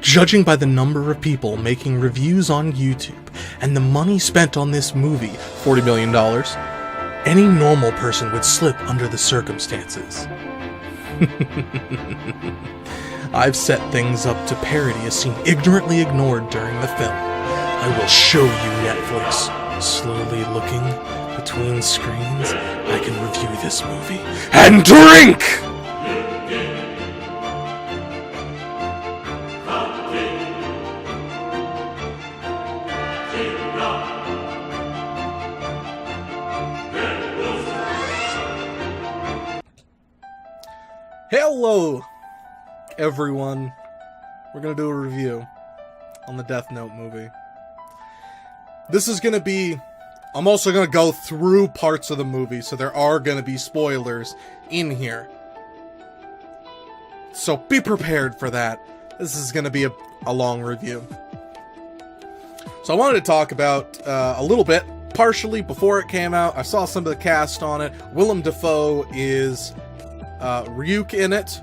Judging by the number of people making reviews on YouTube and the money spent on this movie, $40 million, any normal person would slip under the circumstances. I've set things up to parody a scene ignorantly ignored during the film. I will show you Netflix. Slowly looking between screens, I can review this movie and drink! Hello, everyone. We're gonna do a review on the Death Note movie. This is gonna be... I'm also gonna go through parts of the movie, so there are gonna be spoilers in here. So be prepared for that. This is gonna be a long review. So I wanted to talk about a little bit, partially before it came out. I saw some of the cast on it. Willem Dafoe is... Ryuk in it.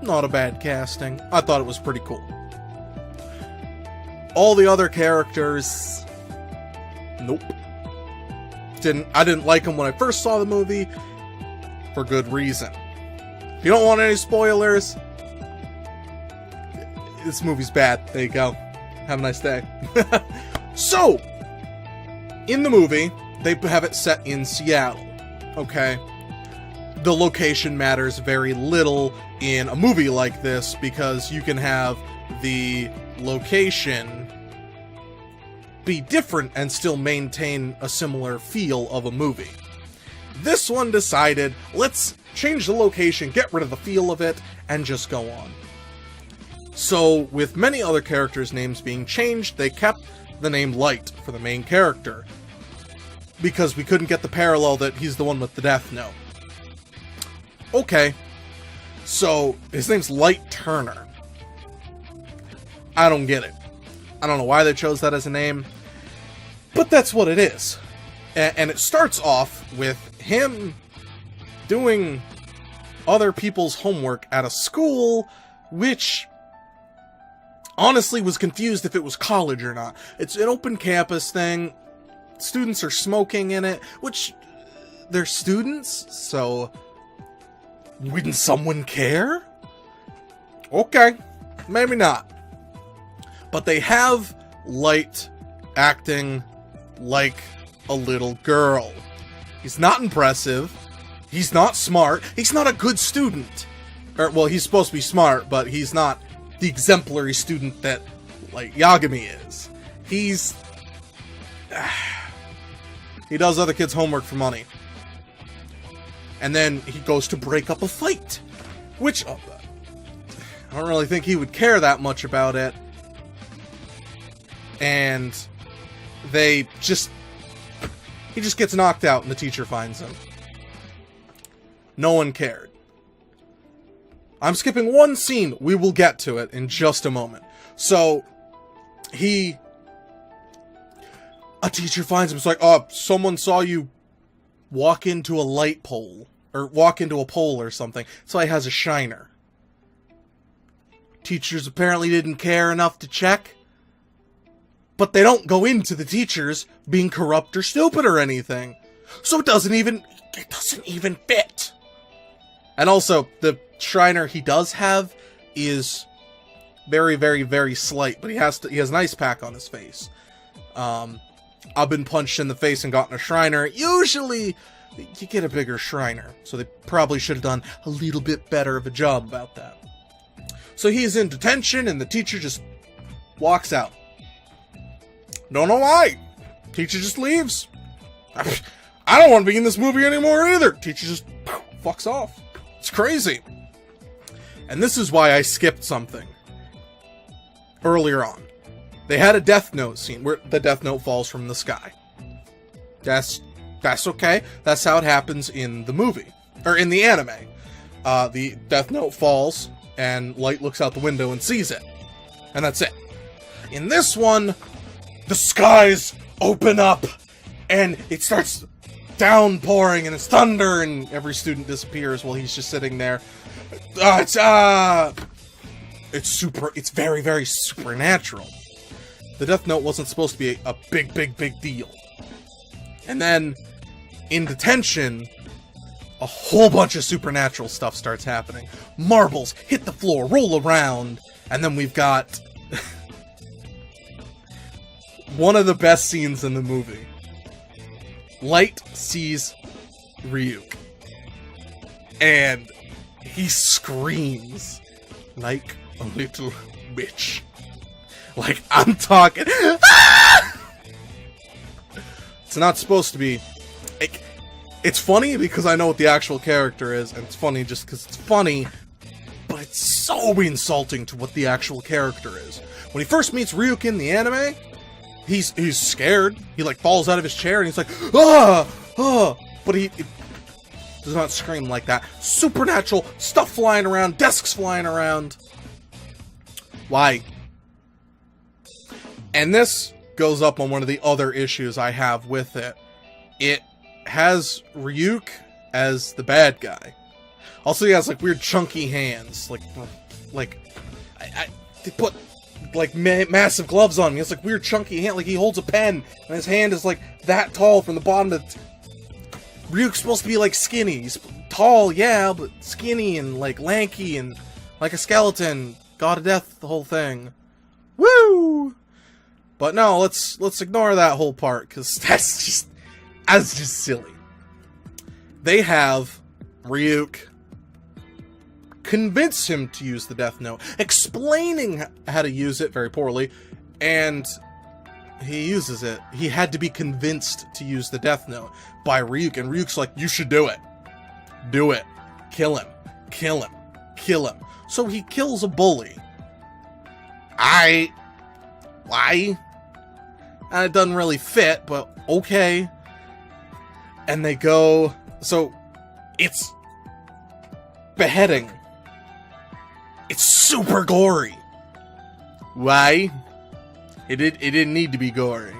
Not a bad casting. I thought it was pretty cool. All the other characters... Nope. I didn't like them when I first saw the movie, for good reason. If you don't want any spoilers, this movie's bad. There you go. Have a nice day. So, in the movie, they have it set in Seattle. Okay? The location matters very little in a movie like this because you can have the location be different and still maintain a similar feel of a movie. This one decided, let's change the location, get rid of the feel of it, and just go on. So, with many other characters' names being changed, they kept the name Light for the main character, because we couldn't get the parallel that he's the one with the Death Note. Okay, so his name's Light Turner. I don't get it. I don't know why they chose that as a name, but that's what it is. And it starts off with him doing other people's homework at a school, which honestly was confused if it was college or not. It's an open campus thing. Students are smoking in it, which they're students, so... Wouldn't someone care? Okay, maybe not. But they have Light acting like a little girl. He's not impressive. He's not smart. He's not a good student. Well, he's supposed to be smart, but he's not the exemplary student that, like, Kagami is. He does other kids' homework for money. And then he goes to break up a fight. Which, I don't really think he would care that much about it. And he just gets knocked out and the teacher finds him. No one cared. I'm skipping one scene. We will get to it in just a moment. So, a teacher finds him. It's like, oh, someone saw you walk into a light pole. Or walk into a pole or something. So he has a shiner. Teachers apparently didn't care enough to check. But they don't go into the teachers being corrupt or stupid or anything. So it doesn't even fit. And also, the shiner he does have is very, very, very slight. But he has an ice pack on his face. I've been punched in the face and gotten a shiner. Usually... you get a bigger shriner, so they probably should have done a little bit better of a job about that. So he's in detention, and the teacher just walks out. Don't know why. Teacher just leaves. I don't want to be in this movie anymore either. Teacher just fucks off. It's crazy. And this is why I skipped something earlier on. They had a Death Note scene where the Death Note falls from the sky. That's okay. That's how it happens in the movie. Or in the anime. The Death Note falls, and Light looks out the window and sees it. And that's it. In this one, the skies open up, and it starts downpouring, and it's thunder, and every student disappears while he's just sitting there. it's very, very supernatural. The Death Note wasn't supposed to be a big, big, big deal. And then, in detention, a whole bunch of supernatural stuff starts happening. Marbles hit the floor, roll around, and then we've got one of the best scenes in the movie. Light sees Ryuk, and he screams like a little bitch. Like, I'm talking. Ah! It's not supposed to be. It's funny because I know what the actual character is, and it's funny just because it's funny, but it's so insulting to what the actual character is. When he first meets Ryuk in the anime, he's scared. He like falls out of his chair and he's like, ah, ah, but he does not scream like that. Supernatural stuff flying around, desks flying around. Why? And this goes up on one of the other issues I have with it. It has Ryuk as the bad guy. Also, he has like weird chunky hands. They put like massive gloves on him. He has like weird chunky hand. Like he holds a pen and his hand is like that tall from the bottom to... Ryuk's supposed to be like skinny. He's tall, yeah, but skinny and like lanky and like a skeleton. God of Death, the whole thing. Woo! But no, let's ignore that whole part, because that's just silly. They have Ryuk convince him to use the Death Note, explaining how to use it very poorly, and he uses it. He had to be convinced to use the Death Note by Ryuk, and Ryuk's like, you should do it. Do it. Kill him. Kill him. Kill him. So he kills a bully. Why? And it doesn't really fit, but okay. And they go... So, it's... beheading. It's super gory. Why? It didn't need to be gory.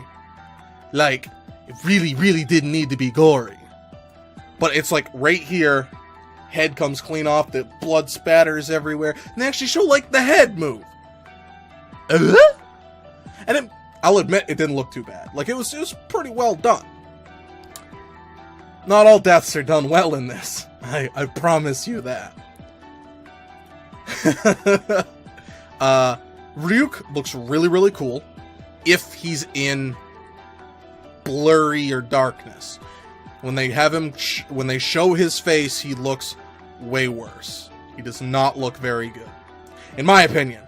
Like, it really, really didn't need to be gory. But it's like, right here, head comes clean off, the blood spatters everywhere, and they actually show, like, the head move. And I'll admit, it didn't look too bad. Like, it was pretty well done. Not all deaths are done well in this. I promise you that. Ryuk looks really, really cool if he's in blurry or darkness. When they have him, when they show his face, he looks way worse. He does not look very good. In my opinion.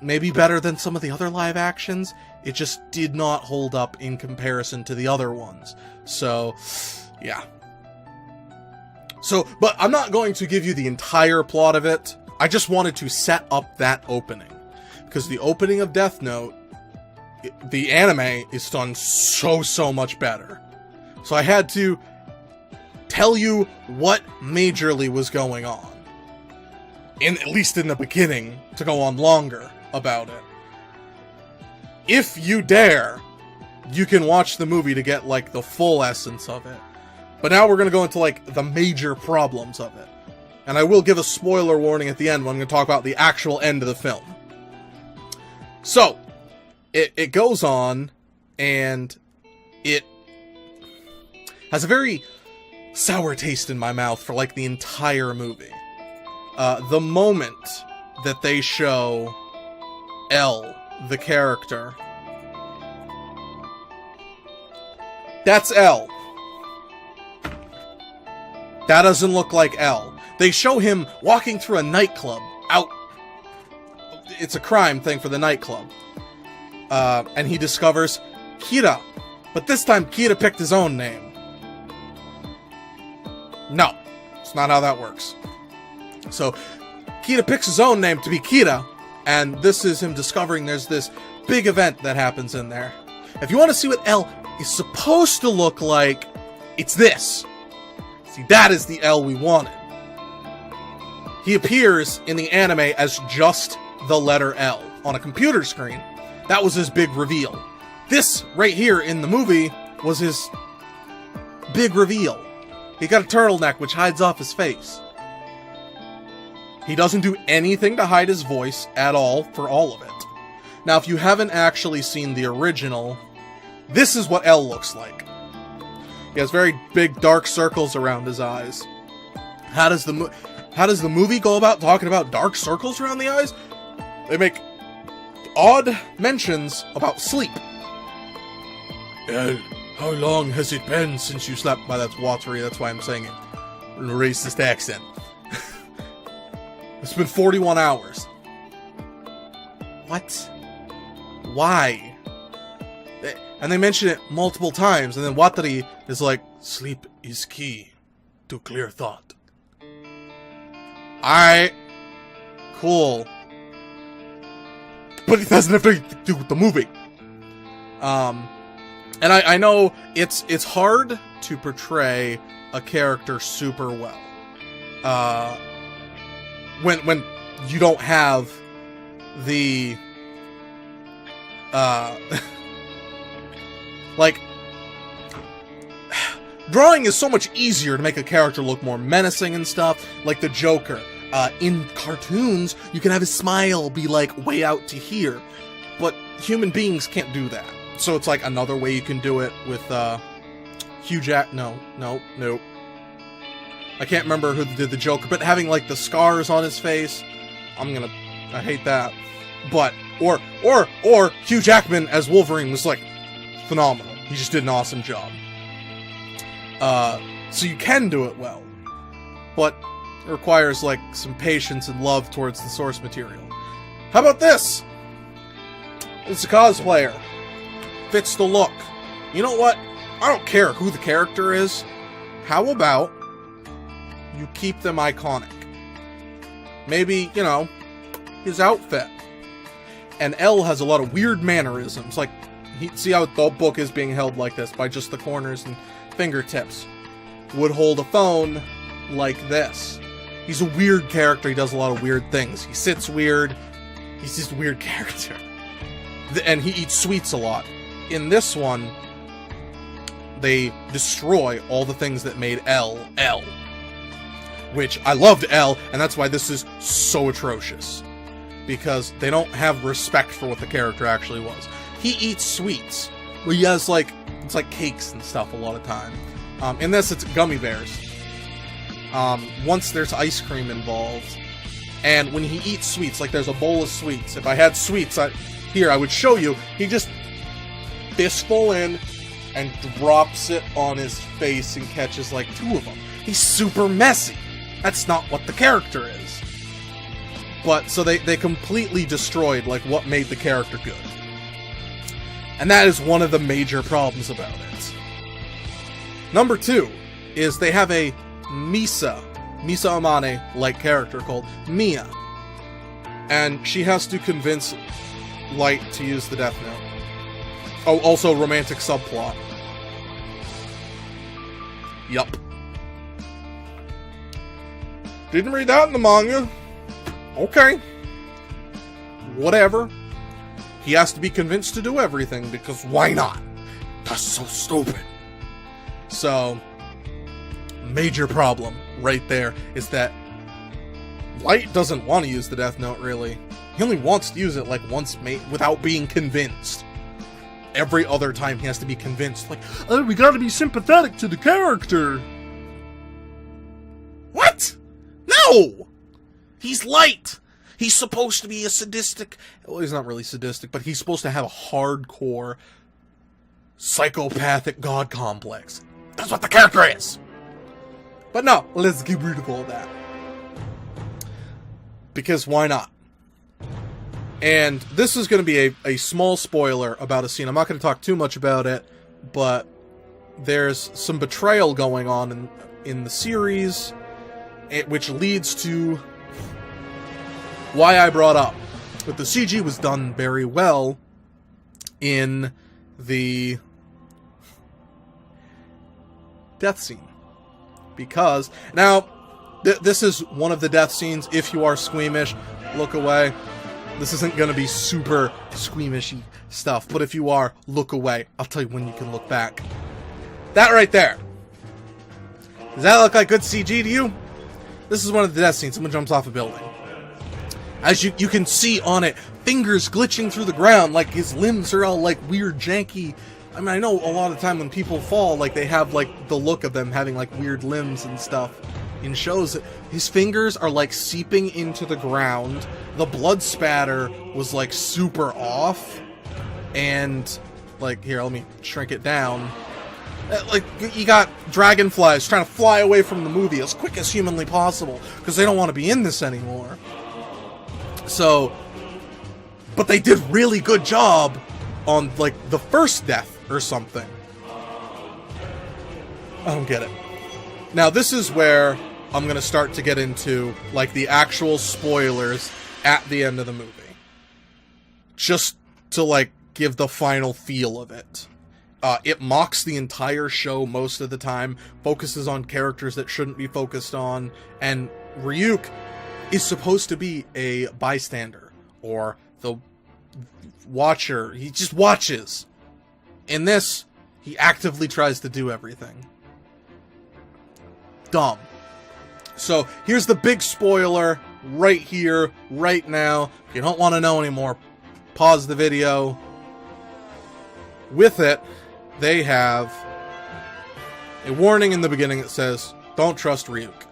Maybe better than some of the other live actions. It just did not hold up in comparison to the other ones. So, yeah. So, but I'm not going to give you the entire plot of it. I just wanted to set up that opening. Because the opening of Death Note, the anime is done so much better. So I had to tell you what majorly was going on. At least in the beginning, to go on longer about it. If you dare, you can watch the movie to get, like, the full essence of it. But now we're going to go into, like, the major problems of it. And I will give a spoiler warning at the end when I'm going to talk about the actual end of the film. So, it goes on, and it has a very sour taste in my mouth for, like, the entire movie. The moment that they show L, the character, that's L. That doesn't look like L. They show him walking through a nightclub out. It's a crime thing for the nightclub. And he discovers Kira. But this time Kira picked his own name. No, it's not how that works. So, Kira picks his own name to be Kira, and this is him discovering there's this big event that happens in there. If you want to see what L is supposed to look like, it's this. See, that is the L we wanted. He appears in the anime as just the letter L on a computer screen. That was his big reveal. This, right here in the movie, was his big reveal. He got a turtleneck which hides off his face. He doesn't do anything to hide his voice at all for all of it. Now, if you haven't actually seen the original, this is what L looks like. He has very big dark circles around his eyes. How does the movie go about talking about dark circles around the eyes? They make odd mentions about sleep. L, how long has it been since you slept? Well, that's watery, that's why I'm saying it in a racist accent. It's been 41 hours. What? Why? And they mention it multiple times, and then Watari is like, sleep is key to clear thought. Alright. Cool. But it doesn't have anything to do with the movie. And I know it's hard to portray a character super well. When you don't have the like, drawing is so much easier to make a character look more menacing and stuff, like the Joker. In cartoons, you can have his smile be like way out to here, but human beings can't do that. So it's like another way you can do it with Hugh Jack. No. I can't remember who did the Joker, but having like the scars on his face, I hate that. But or Hugh Jackman as Wolverine was like phenomenal. He just did an awesome job. So you can do it well, but it requires like some patience and love towards the source material. How about this? It's a cosplayer. Fits the look. You know what? I don't care who the character is. How about you keep them iconic? Maybe, you know, his outfit. And L has a lot of weird mannerisms. Like, see how the book is being held like this, by just the corners and fingertips. Would hold a phone like this. He's a weird character. He does a lot of weird things. He sits weird. He's just a weird character. And he eats sweets a lot. In this one, they destroy all the things that made L. Which, I loved L, and that's why this is so atrocious. Because they don't have respect for what the character actually was. He eats sweets. Well, he has, like, it's like cakes and stuff a lot of time. In this, it's gummy bears. Once there's ice cream involved. And when he eats sweets, like there's a bowl of sweets. If I had sweets, I would show you. He just fistful in and drops it on his face and catches like 2 of them. He's super messy. That's not what the character is. But, so they completely destroyed, like, what made the character good. And that is one of the major problems about it. Number 2 is they have a Misa Amane-like character called Mia. And she has to convince Light to use the Death Note. Oh, also romantic subplot. Yup. Didn't read that in the manga. Okay. Whatever. He has to be convinced to do everything, because why not? That's so stupid. So, major problem right there is that Light doesn't want to use the Death Note, really. He only wants to use it like once without being convinced. Every other time he has to be convinced, like, oh, we gotta be sympathetic to the character. What? No! He's Light! He's supposed to be a sadistic... Well, he's not really sadistic, but he's supposed to have a hardcore, psychopathic god complex. That's what the character is! But no, let's get rid of all that. Because why not? And this is going to be a small spoiler about a scene. I'm not going to talk too much about it, but there's some betrayal going on in the series, which leads to why I brought up. But the CG was done very well in the death scene. Because, now, this is one of the death scenes. If you are squeamish, look away. This isn't going to be super squeamishy stuff, but if you are, look away. I'll tell you when you can look back. That right there. Does that look like good CG to you? This is one of the death scenes. Someone jumps off a building. As you can see on it, fingers glitching through the ground, like his limbs are all like weird, janky. I mean, I know a lot of the time when people fall, like they have like the look of them having like weird limbs and stuff. In shows, his fingers are like seeping into the ground. The blood spatter was like super off, and like here, let me shrink it down. Like, you got dragonflies trying to fly away from the movie as quick as humanly possible because they don't want to be in this anymore. So, but they did really good job on like the first death or something. I don't get it. Now this is where I'm going to start to get into like the actual spoilers at the end of the movie. Just to like give the final feel of it. It mocks the entire show most of the time, focuses on characters that shouldn't be focused on, and Ryuk is supposed to be a bystander, or the watcher. He just watches. In this, he actively tries to do everything. Dumb. So, here's the big spoiler, right here, right now. If you don't want to know anymore, pause the video. With it, they have a warning in the beginning that says, don't trust Ryuk.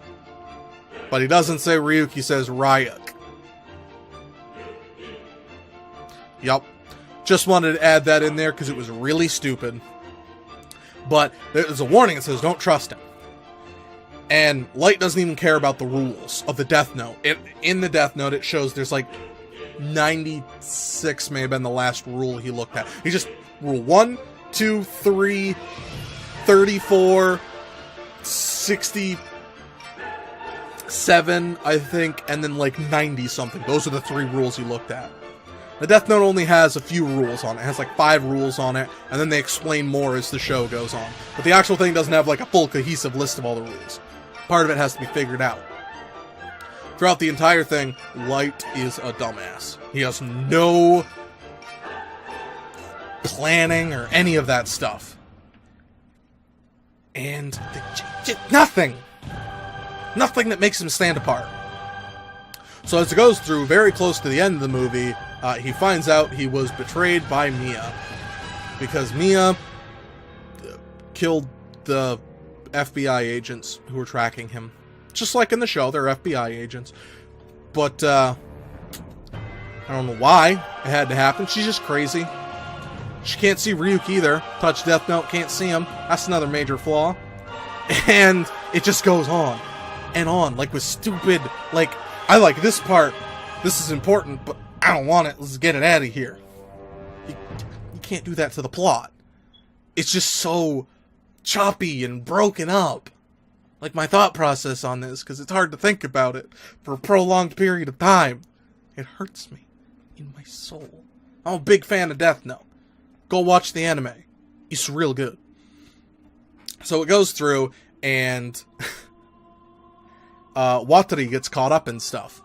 But he doesn't say Ryuk, he says Ryuk. Yup. Just wanted to add that in there because it was really stupid. But there's a warning that says, don't trust him. And Light doesn't even care about the rules of the Death Note. In the Death Note, it shows there's like 96 may have been the last rule he looked at. He just, rule 1, 2, 3, 34, 67, I think, and then like 90 something. Those are the 3 rules he looked at. The Death Note only has a few rules on it. It has like 5 rules on it, and then they explain more as the show goes on. But the actual thing doesn't have like a full cohesive list of all the rules. Part of it has to be figured out. Throughout the entire thing, Light is a dumbass. He has no planning or any of that stuff. And nothing that makes him stand apart. So as it goes through, very close to the end of the movie, he finds out he was betrayed by Mia. Because Mia killed the FBI agents who were tracking him. Just like in the show, they're FBI agents. But, I don't know why it had to happen. She's just crazy. She can't see Ryuk either. Touch Death Note, can't see him. That's another major flaw. And it just goes on and on. Like with stupid, like, I like this part. This is important, but I don't want it. Let's get it out of here. You can't do that to the plot. It's just so choppy and broken up. Like my thought process on this, because it's hard to think about it for a prolonged period of time. It hurts me in my soul. I'm a big fan of Death Note. Go watch the anime. It's real good. So it goes through, and Watari gets caught up in stuff.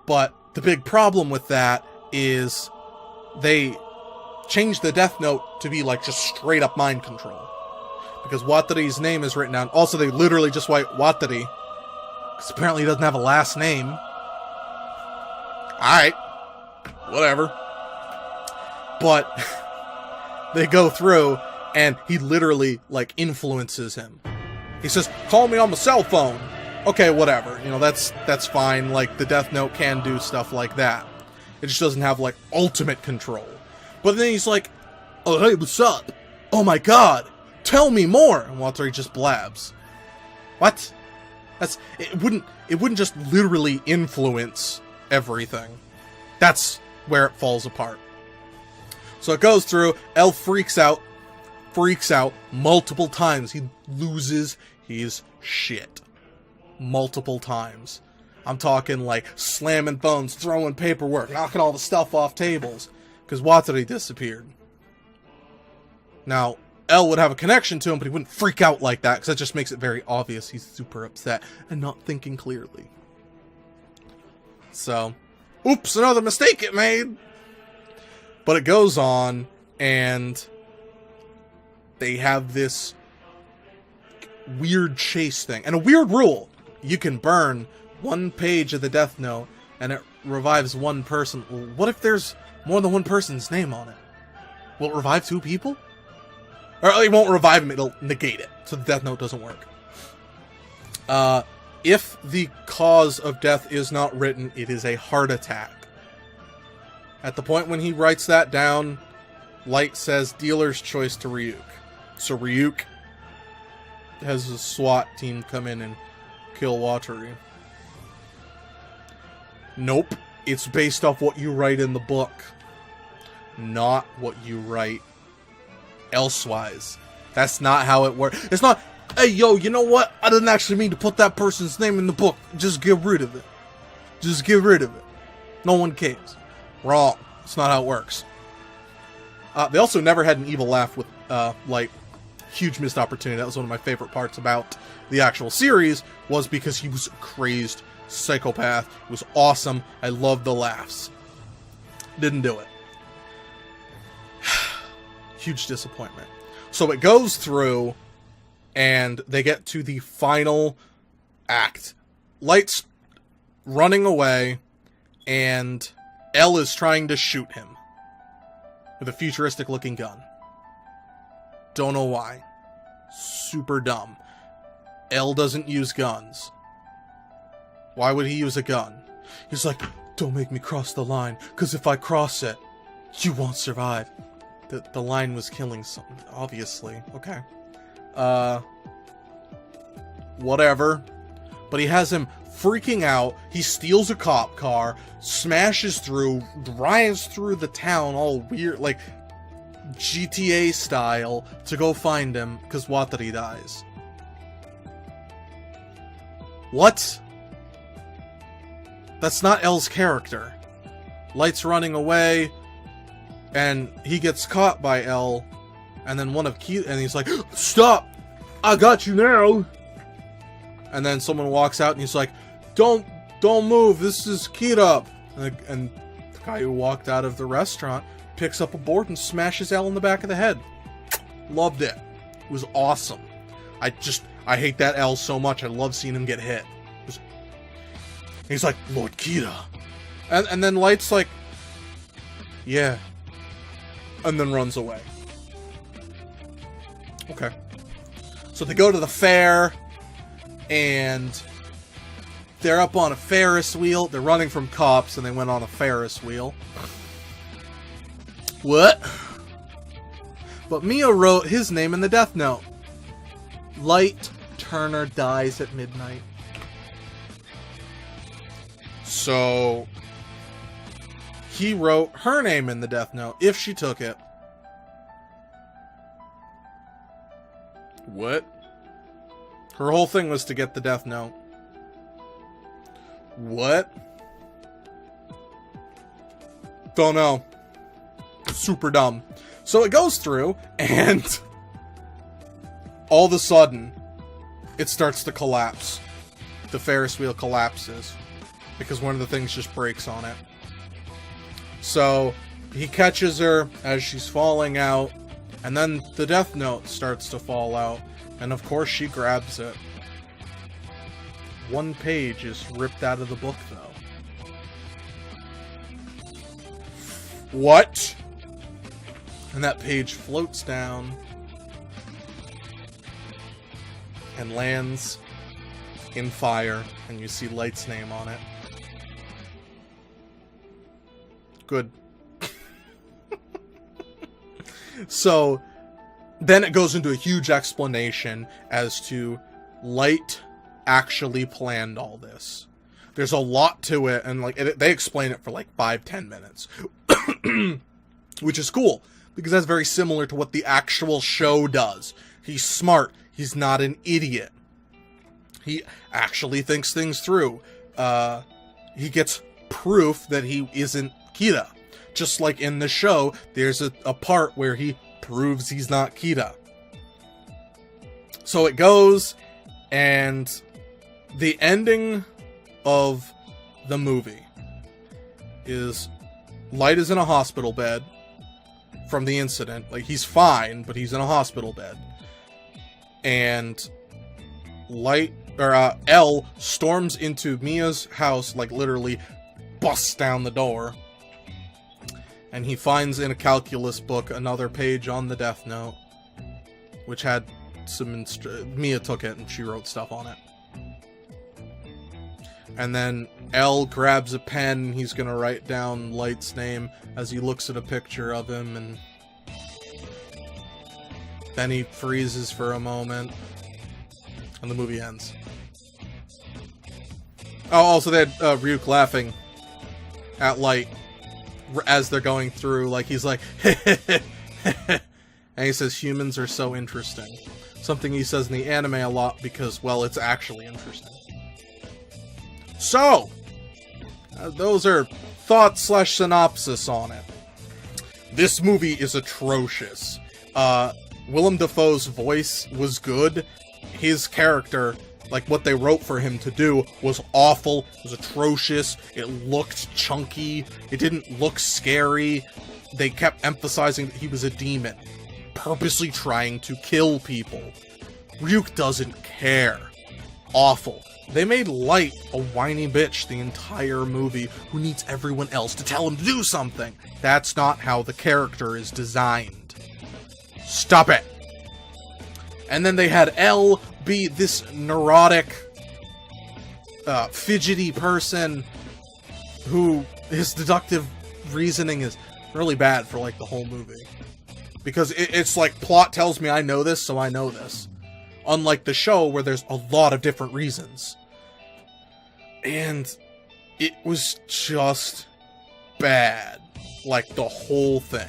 But the big problem with that is they changed the Death Note to be like just straight up mind control. Because Watari's name is written down. Also, they literally just write Watari. Because apparently he doesn't have a last name. Alright. Whatever. But they go through, and he literally, like, influences him. He says, call me on my cell phone. Okay, whatever. You know, that's fine. Like, the Death Note can do stuff like that. It just doesn't have, like, ultimate control. But then he's like, oh, hey, what's up? Oh my god. Tell me more! And Watari just blabs. What? It wouldn't just literally influence everything. That's where it falls apart. So it goes through, L freaks out multiple times. He loses his shit. Multiple times. I'm talking like slamming phones, throwing paperwork, knocking all the stuff off tables. Because Watari disappeared. Now, L would have a connection to him, but he wouldn't freak out like that, because that just makes it very obvious he's super upset and not thinking clearly. So, oops, another mistake it made! But it goes on, and they have this weird chase thing. And a weird rule. you can burn one page of the Death Note and it revives one person. What if there's more than one person's name on it? Will it revive 2 people? Or it won't revive him, it'll negate it, so the Death Note doesn't work. If the cause of death is not written, it is a heart attack. At the point when he writes that down, Light says dealer's choice to Ryuk. So Ryuk has a SWAT team come in and kill Wataru. Nope. It's based off what you write in the book. Not what you write elsewise. That's not how it works. It's not, hey, yo, you know what? I didn't actually mean to put that person's name in the book. Just get rid of it. Just get rid of it. No one cares. Wrong. That's not how it works. They also never had an evil laugh with Light. Huge missed opportunity. That was one of my favorite parts about the actual series, was because he was a crazed psychopath. It was awesome. I loved the laughs. Didn't do it. Huge disappointment. So it goes through, and they get to the final act. Light's running away, and L is trying to shoot him with a futuristic looking gun. Don't know why. Super dumb. L doesn't use guns. Why would he use a gun? He's like, don't make me cross the line, because if I cross it, you won't survive. The line was killing someone, obviously. Okay. Whatever. But he has him freaking out. He steals a cop car, smashes through, drives through the town all weird, like GTA style, to go find him, because Wataru dies. What? That's not L's character. Light's running away, and he gets caught by L, and then one of Kita, and he's like, stop! I got you now! And then someone walks out, and he's like, don't move, this is Kita! And the guy who walked out of the restaurant picks up a board and smashes L in the back of the head. Loved it. It was awesome. I hate that L so much. I love seeing him get hit. He's like, Lord Kita. And then Light's like, yeah. And then runs away. Okay. So they go to the fair, and they're up on a Ferris wheel. They're running from cops, and they went on a Ferris wheel. What? But Mio wrote his name in the Death Note. Light Turner dies at midnight. So he wrote her name in the Death Note, if she took it. What? Her whole thing was to get the Death Note. What? Don't know. Super dumb. So it goes through, and all of a sudden, it starts to collapse. The Ferris wheel collapses, because one of the things just breaks on it. So he catches her as she's falling out, and then the Death Note starts to fall out, and of course she grabs it. One page is ripped out of the book, though. What? And that page floats down and lands in fire, and you see Light's name on it. Good. So then it goes into a huge explanation as to Light actually planned all this. There's a lot to it, and they explain it for like 5-10 minutes. Which is cool, because that's very similar to what the actual show does. He's smart. He's not an idiot. He actually thinks things through. He gets proof that he isn't Kita. Just like in the show, there's a part where he proves he's not Kita. So it goes, and the ending of the movie is Light is in a hospital bed from the incident. Like, he's fine, but he's in a hospital bed. And Light L storms into Mia's house, like literally busts down the door. And he finds in a calculus book another page on the Death Note, which had some Mia took it and she wrote stuff on it. And then L grabs a pen, he's gonna write down Light's name as he looks at a picture of him, and then he freezes for a moment, and the movie ends. Oh, also they had Ryuk laughing at Light as they're going through, like he's like, and he says, humans are so interesting. Something he says in the anime a lot because, well, it's actually interesting. So, those are thoughts / synopsis on it. This movie is atrocious. Willem Dafoe's voice was good. His character, like what they wrote for him to do, was awful. It was atrocious. It looked chunky. It didn't look scary. They kept emphasizing that he was a demon, purposely trying to kill people. Ryuk doesn't care. Awful. They made Light a whiny bitch the entire movie who needs everyone else to tell him to do something. That's not how the character is designed. Stop it. And then they had L be this neurotic, fidgety person who his deductive reasoning is really bad for like the whole movie. Because it's like, plot tells me I know this, so I know this. Unlike the show, where there's a lot of different reasons. And it was just bad. Like, the whole thing.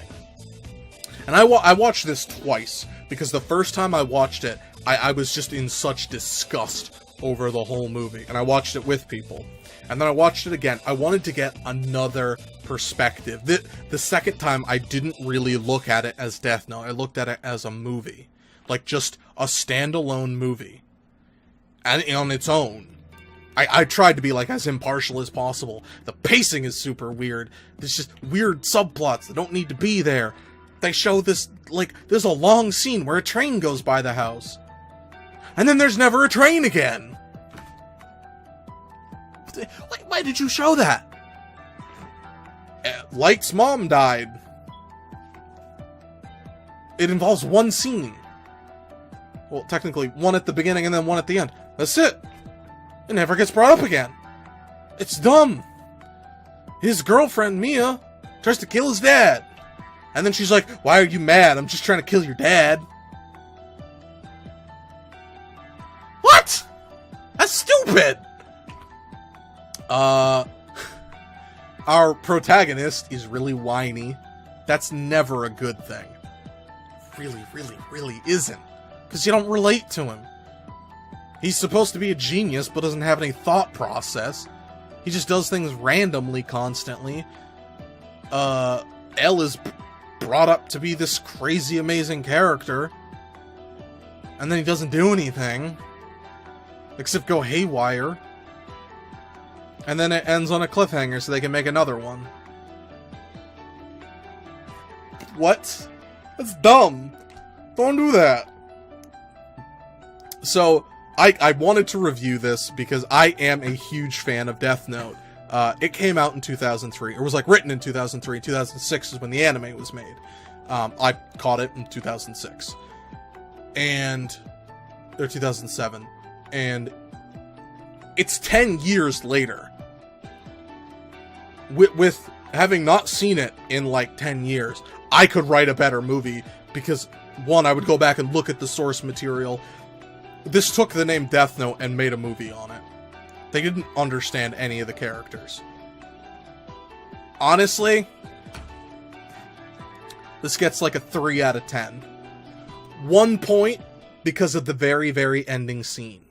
And I watched this twice, because the first time I watched it, I was just in such disgust over the whole movie. And I watched it with people. And then I watched it again. I wanted to get another perspective. The second time, I didn't really look at it as Death Note. I looked at it as a movie. Like, just a standalone movie. And on its own. I tried to be, like, as impartial as possible. The pacing is super weird. There's just weird subplots that don't need to be there. They show this, like, there's a long scene where a train goes by the house. And then there's never a train again. Why did you show that? Light's mom died. It involves one scene. Well, technically, one at the beginning and then one at the end. That's it. It never gets brought up again. It's dumb. His girlfriend, Mia, tries to kill his dad. And then she's like, why are you mad? I'm just trying to kill your dad. What? That's stupid. Our protagonist is really whiny. That's never a good thing. Really isn't. Because you don't relate to him. He's supposed to be a genius, but doesn't have any thought process. He just does things randomly, constantly. L is brought up to be this crazy, amazing character. And then he doesn't do anything. Except go haywire. And then it ends on a cliffhanger so they can make another one. What? That's dumb. Don't do that. So, I wanted to review this because I am a huge fan of Death Note. It came out in 2003, or was like written in 2003. 2006 is when the anime was made. I caught it in 2006. Or 2007. And it's 10 years later. With having not seen it in like 10 years, I could write a better movie because, one, I would go back and look at the source material. This took the name Death Note and made a movie on it. They didn't understand any of the characters. Honestly, this gets like a 3 out of 10. 1 point because of the very, very ending scene.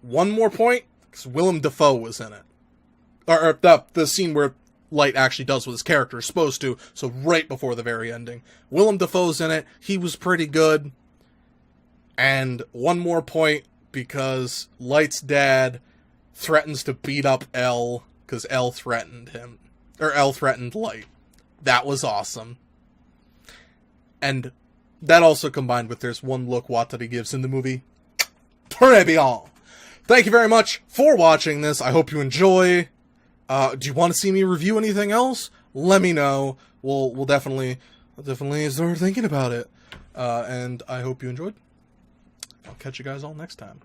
1 more point because Willem Dafoe was in it. Or the scene where Light actually does what his character is supposed to, so right before the very ending. Willem Dafoe's in it. He was pretty good. And 1 more point because Light's dad threatens to beat up L because L threatened him. Or L threatened Light. That was awesome. And that also combined with there's one look Watari gives in the movie. Très bien. Thank you very much for watching this. I hope you enjoy. Do you want to see me review anything else? Let me know. We'll definitely start thinking about it. And I hope you enjoyed. I'll catch you guys all next time.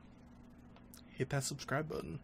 Hit that subscribe button.